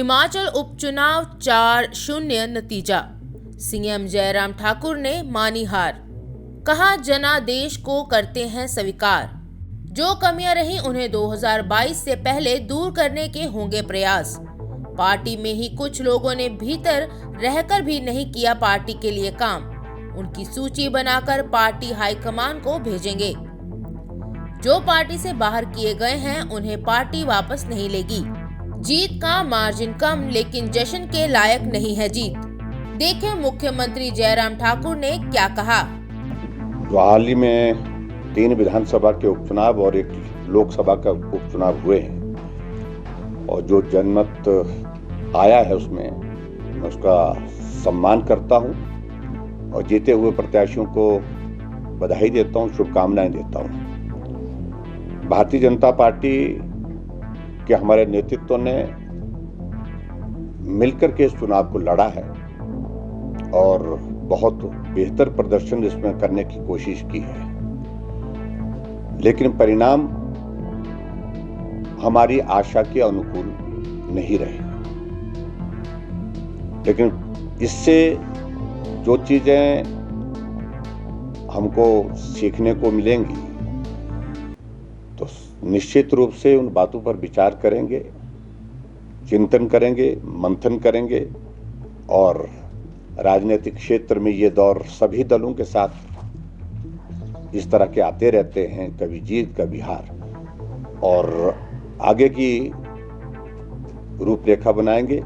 हिमाचल उपचुनाव 4-0 नतीजा। सीएम जयराम ठाकुर ने मानी हार। कहा जनादेश को करते हैं स्वीकार। जो कमियां रही उन्हें 2022 से पहले दूर करने के होंगे प्रयास। पार्टी में ही कुछ लोगों ने भीतर रहकर भी नहीं किया पार्टी के लिए काम। उनकी सूची बनाकर पार्टी हाईकमान को भेजेंगे। जो पार्टी से बाहर किए गए हैं उन्हें पार्टी वापस नहीं लेगी। जीत का मार्जिन कम लेकिन जश्न के लायक नहीं है जीत। देखें मुख्यमंत्री जयराम ठाकुर ने क्या कहा। जो हाल ही में 3 विधानसभा के उपचुनाव और 1 लोकसभा का उपचुनाव हुए हैं और जो जनमत आया है उसमें मैं उसका सम्मान करता हूं और जीते हुए प्रत्याशियों को बधाई देता हूं, शुभकामनाएं देता हूं। भारतीय जनता पार्टी के हमारे नेतृत्व ने मिलकर के इस चुनाव को लड़ा है और बहुत बेहतर प्रदर्शन इसमें करने की कोशिश की है, लेकिन परिणाम हमारी आशा के अनुकूल नहीं रहे। लेकिन इससे जो चीजें हमको सीखने को मिलेंगी तो निश्चित रूप से उन बातों पर विचार करेंगे, चिंतन करेंगे, मंथन करेंगे और राजनीतिक क्षेत्र में ये दौर सभी दलों के साथ इस तरह के आते रहते हैं, कभी जीत कभी हार, और आगे की रूपरेखा बनाएंगे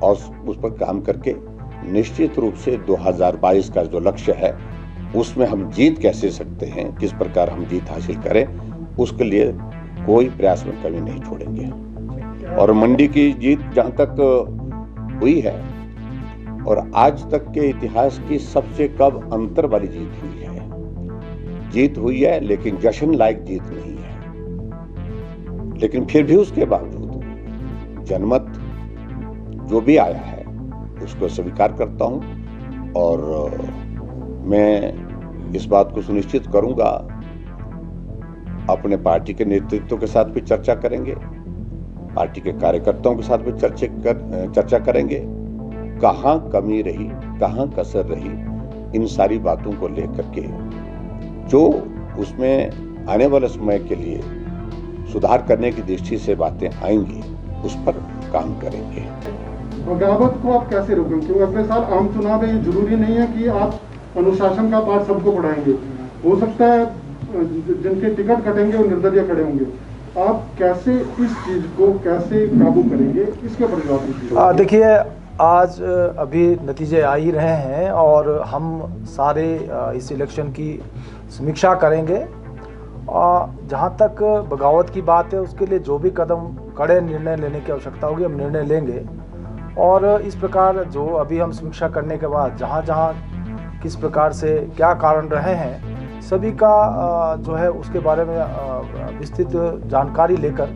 और उस पर काम करके निश्चित रूप से 2022 का जो लक्ष्य है उसमें हम जीत कैसे सकते हैं, किस प्रकार हम जीत हासिल करें, उसके लिए कोई प्रयास में कमी नहीं छोड़ेंगे। और मंडी की जीत जहां तक हुई है और आज तक के इतिहास की सबसे कम अंतर वाली जीत हुई है, लेकिन जश्न लायक जीत नहीं है। लेकिन फिर भी उसके बावजूद जनमत जो भी आया है उसको स्वीकार करता हूं और मैं इस बात को सुनिश्चित करूंगा, अपने पार्टी के नेतृत्व के साथ भी चर्चा करेंगे, पार्टी के कार्यकर्ताओं के साथ भी चर्चा करेंगे, कहां कमी रही, कहां कसर रही, इन सारी बातों को लेकर के जो उसमें आने वाले समय के लिए सुधार करने की दृष्टि से बातें आएंगी उस पर काम करेंगे। बगावत को आप कैसे रोकेंगे? क्योंकि अगले साल आम चुनाव है, ये जरूरी नहीं है कि आप अनुशासन का पाठ सबको पढ़ाएंगे। हो सकता है जिनके टिकट कटेंगे वो निर्दलीय खड़े होंगे। आप कैसे इस चीज को कैसे काबू करेंगे, इसके ऊपर जवाब दीजिए। देखिए, आज अभी नतीजे आ ही रहे हैं और हम सारे इस इलेक्शन की समीक्षा करेंगे। जहाँ तक बगावत की बात है उसके लिए जो भी कदम कड़े निर्णय लेने की आवश्यकता होगी हम निर्णय लेंगे। और इस प्रकार जो अभी हम समीक्षा करने के बाद जहाँ जहाँ किस प्रकार से क्या कारण रहे हैं सभी का जो है उसके बारे में विस्तृत जानकारी लेकर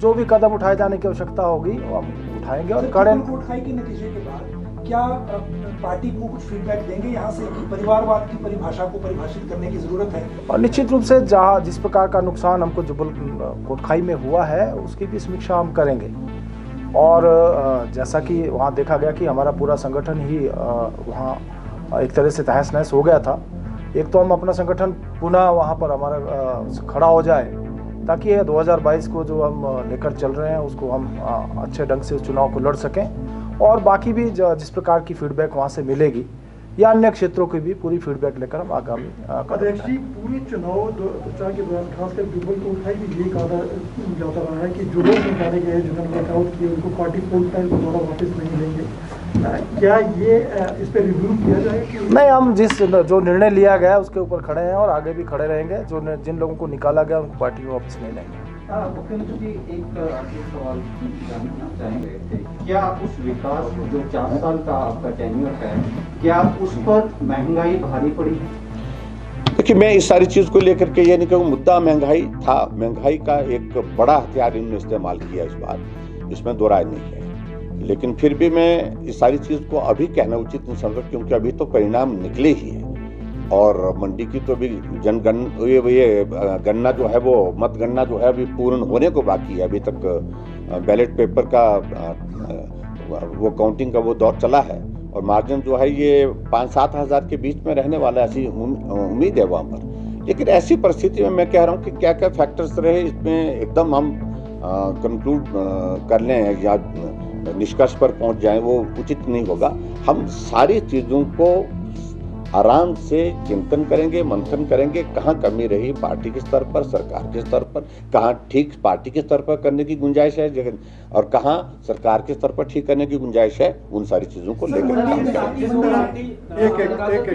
जो भी कदम उठाए जाने की आवश्यकता होगी वो हम उठाएंगे। और कड़े कोटखाई के नतीजे के बाद क्या पार्टी को कुछ फीडबैक देंगे यहाँ से कि परिवारवाद की परिभाषा को परिभाषित करने की जरूरत है? और निश्चित रूप से जहाँ जिस प्रकार का नुकसान हमको जुब्बल कोटखाई में हुआ है उसकी भी समीक्षा हम करेंगे। और जैसा कि वहाँ देखा गया कि हमारा पूरा संगठन ही वहाँ एक तरह से तहस नहस हो गया था। एक तो हम अपना संगठन पुनः वहाँ पर हमारा खड़ा हो जाए ताकि 2022 को जो हम लेकर चल रहे हैं उसको हम अच्छे ढंग से उस चुनाव को लड़ सकें। और बाकी भी जिस प्रकार की फीडबैक वहाँ से मिलेगी या अन्य क्षेत्रों की भी पूरी फीडबैक लेकर हम आगामी अध्यक्ष जी, पूरी चुनाव प्रचार के दौरान खासकर जुब्बल कोटखाई भी ये कहा जाता रहा है कि जो लोग निकाले गए जिन्होंने वर्कआउट किए उनको पार्टी फुल टाइम दोबारा वापस नहीं लेंगे। क्या ये इस पर रिव्यू किया जाएगा? नहीं, हम जो निर्णय लिया गया उसके ऊपर खड़े हैं और आगे भी खड़े रहेंगे। जिन लोगों को निकाला गया उनको पार्टी में वापस नहीं लेंगे। मुख्यमंत्री जी, एक आखिरी सवाल जानना चाहेंगे, क्या उस विकास जो 4 साल का आपका टेन्योर है, क्या उस पर महंगाई भारी पड़ी है? देखिए, मैं इस सारी चीज को लेकर के ये नहीं कहूँ, मुद्दा महंगाई था। महंगाई का एक बड़ा हथियार इन्होंने इस्तेमाल किया इस बार, इसमें दो राय नहीं है। लेकिन फिर भी मैं इस सारी चीज को अभी कहना उचित नहीं समझता, क्योंकि अभी तो परिणाम निकले ही है और मंडी की तो अभी ये गणना जो है वो मतगणना जो है अभी पूर्ण होने को बाकी है। अभी तक बैलेट पेपर का वो काउंटिंग का वो दौर चला है और मार्जिन जो है ये 5-7 हज़ार के बीच में रहने वाला है, ऐसी उम्मीद है वहाँ पर। लेकिन ऐसी परिस्थिति में मैं कह रहा हूँ कि क्या क्या फैक्टर्स रहे इसमें एकदम हम कंक्लूड कर लें या निष्कर्ष पर पहुंच जाएं, वो उचित नहीं होगा। हम सारी चीज़ों को आराम से चिंतन करेंगे, मंथन करेंगे, कहाँ कमी रही पार्टी के स्तर पर, सरकार के स्तर पर, कहाँ ठीक पार्टी के स्तर पर करने की गुंजाइश है और कहाँ सरकार के स्तर पर ठीक करने की गुंजाइश है, उन सारी चीज़ों को लेकर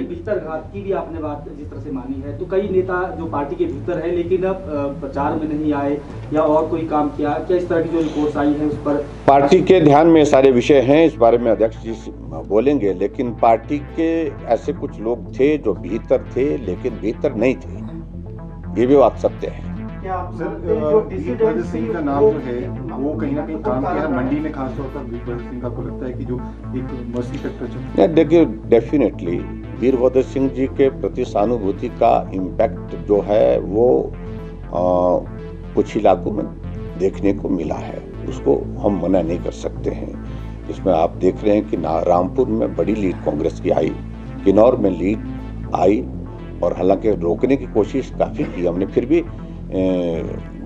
भीतर घात की भी आपने बात जिस तरह से मानी है, तो कई नेता जो पार्टी के भीतर है लेकिन अब प्रचार में नहीं आए या और कोई काम किया, क्या इस तरह की जो रिपोर्ट्स आई है उस पर पार्टी के ध्यान में सारे विषय हैं, इस बारे में अध्यक्ष जी बोलेंगे। लेकिन पार्टी के ऐसे कुछ लोग थे जो भीतर थे लेकिन भीतर नहीं थे, ये भी बात सत्य है। वीरभद्र सिंह का नाम जो है वो कहीं ना कहीं काम किया है मंडी में, खासतौर पर वीरभद्र सिंह का आपको लगता है कि जो एक मर्सी फैक्टर देखिए डेफिनेटली वीरभद्र सिंह जी के प्रति सहानुभूति का इम्पैक्ट जो है वो कुछ इलाकों में देखने को मिला है, उसको हम मना नहीं कर सकते हैं। इसमें आप देख रहे हैं कि रामपुर में बड़ी लीड कांग्रेस की आई, किन्नौर में लीड आई और हालांकि रोकने की कोशिश काफ़ी की हमने, फिर भी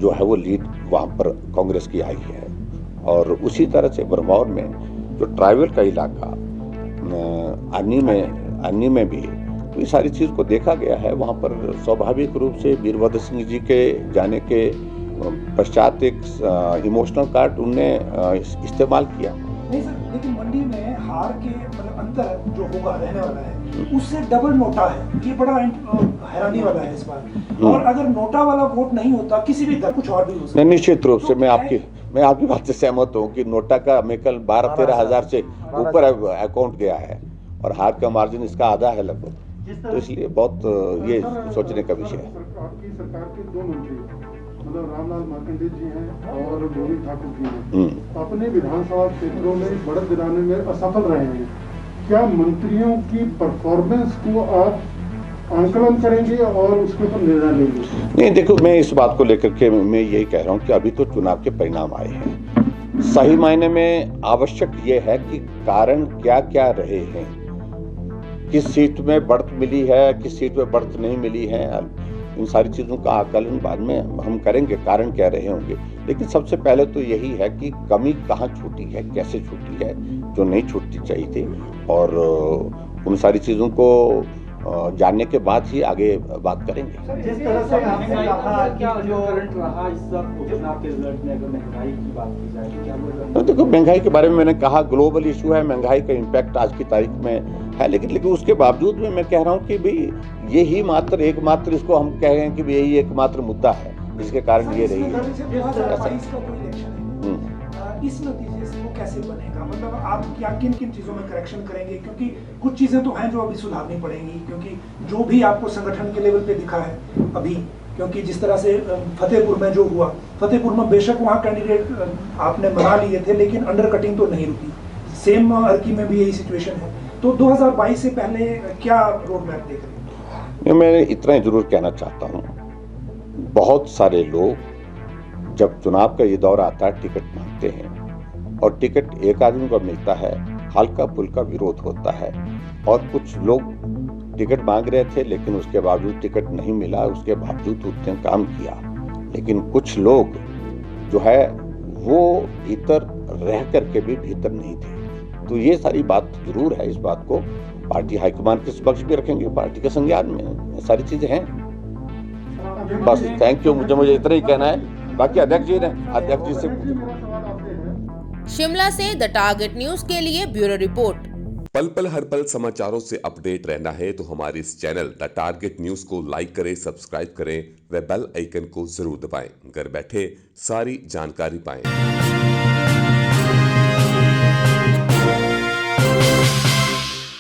जो है वो लीड वहाँ पर कांग्रेस की आई है। और उसी तरह से बरमौर में जो ट्राइबल का इलाका अन्नी में भी तो ये सारी चीज़ को देखा गया है। वहाँ पर स्वाभाविक रूप से वीरभद्र सिंह जी के जाने के पश्चात एक इमोशनल कार्ड उनने इस्तेमाल किया। नहीं सर, लेकिन मंडी में हार के मतलब अंतर जो होगा रहने वाला है उससे डबल नोटा है, ये बड़ा हैरानी वाला है इस बार। और अगर नोटा वाला वोट नहीं होता किसी भी दल कुछ और भी हो सकता है। निश्चित रूप से मैं आपकी बात से सहमत हूँ कि नोटा का मैं कल 12-13 हज़ार से ऊपर अकाउंट गया है और हार का मार्जिन इसका आधा है लगभग, तो इसलिए बहुत ये सोचने का विषय है। आपकी सरकार के 2 मंत्री मतलब रामलाल मार्कंडेय जी हैं और गोविंद ठाकुर जी हैं, अपने विधानसभा क्षेत्रों में बढ़त दिलाने में असफल रहे हैं। क्या मंत्रियों की परफॉर्मेंस को आप आंकलन करेंगे और उसके ऊपर निर्णय लेंगे? नहीं, देखो मैं इस बात को लेकर के मैं यही कह रहा हूँ कि अभी तो चुनाव के परिणाम आए हैं। सही मायने में आवश्यक ये है कि कारण क्या क्या रहे हैं, किस सीट में बढ़त मिली है, किस सीट में बढ़त नहीं मिली है, इन सारी चीज़ों का आकलन बाद में हम करेंगे, कारण क्या रहे होंगे। लेकिन सबसे पहले तो यही है कि कमी कहाँ छूटी है, कैसे छूटी है, जो नहीं छूटनी चाहिए थी, और उन सारी चीज़ों को जानने के बाद ही आगे बात करेंगे। जिस तरह से आपने कहा कि जो करंट रहा इस चुनाव के रिजल्ट में, अगर महंगाई की बात की जाए तो क्या बोल? देखो महंगाई के बारे में मैंने कहा ग्लोबल इशू है, महंगाई का इम्पैक्ट आज की तारीख में है, लेकिन उसके बावजूद में मैं कह रहा हूँ कि भाई यही एकमात्र इसको हम कह रहे हैं कि यही एकमात्र मुद्दा है जिसके कारण ये रही है। इस नतीजे से वो कैसे बनेगा, मतलब आप क्या किन किन चीज़ों में करेक्शन करेंगे, क्योंकि कुछ चीज़ें तो हैं जो अभी सुधारनी पड़ेंगी, क्योंकि जो भी आपको संगठन के लेवल पे दिखा है अभी, क्योंकि जिस तरह से फतेहपुर में जो हुआ, फतेहपुर में बेशक वहाँ कैंडिडेट आपने बना लिए थे लेकिन अंडर कटिंग तो नहीं रुकी, सेम अर्की में भी यही सिचुएशन है। तो 2022 से पहले क्या रोड मैप देख रहे हैं? मैं इतना ही जरूर कहना चाहता हूँ, बहुत सारे लोग जब चुनाव का ये दौर आता है टिकट मांगते हैं और टिकट एक आदमी को मिलता है, हल्का फुल्का विरोध होता है, और कुछ लोग टिकट मांग रहे थे लेकिन उसके बावजूद टिकट नहीं मिला, उसके बावजूद उसने काम किया। लेकिन कुछ लोग जो है वो भीतर रह करके भी भीतर नहीं थे। तो ये सारी बात जरूर है, इस बात को पार्टी हाईकमान के समक्ष भी रखेंगे, पार्टी के संज्ञान में सारी चीजें हैं। बस थैंक यू, मुझे इतना ही कहना है, बाकी अध्यक्ष जी से शिमला से द टारगेट न्यूज के लिए ब्यूरो रिपोर्ट। पल पल हर पल समाचारों से अपडेट रहना है तो हमारे इस चैनल द टारगेट न्यूज को लाइक करें, सब्सक्राइब करें व बेल आइकन को जरूर दबाएं। घर बैठे सारी जानकारी पाएं।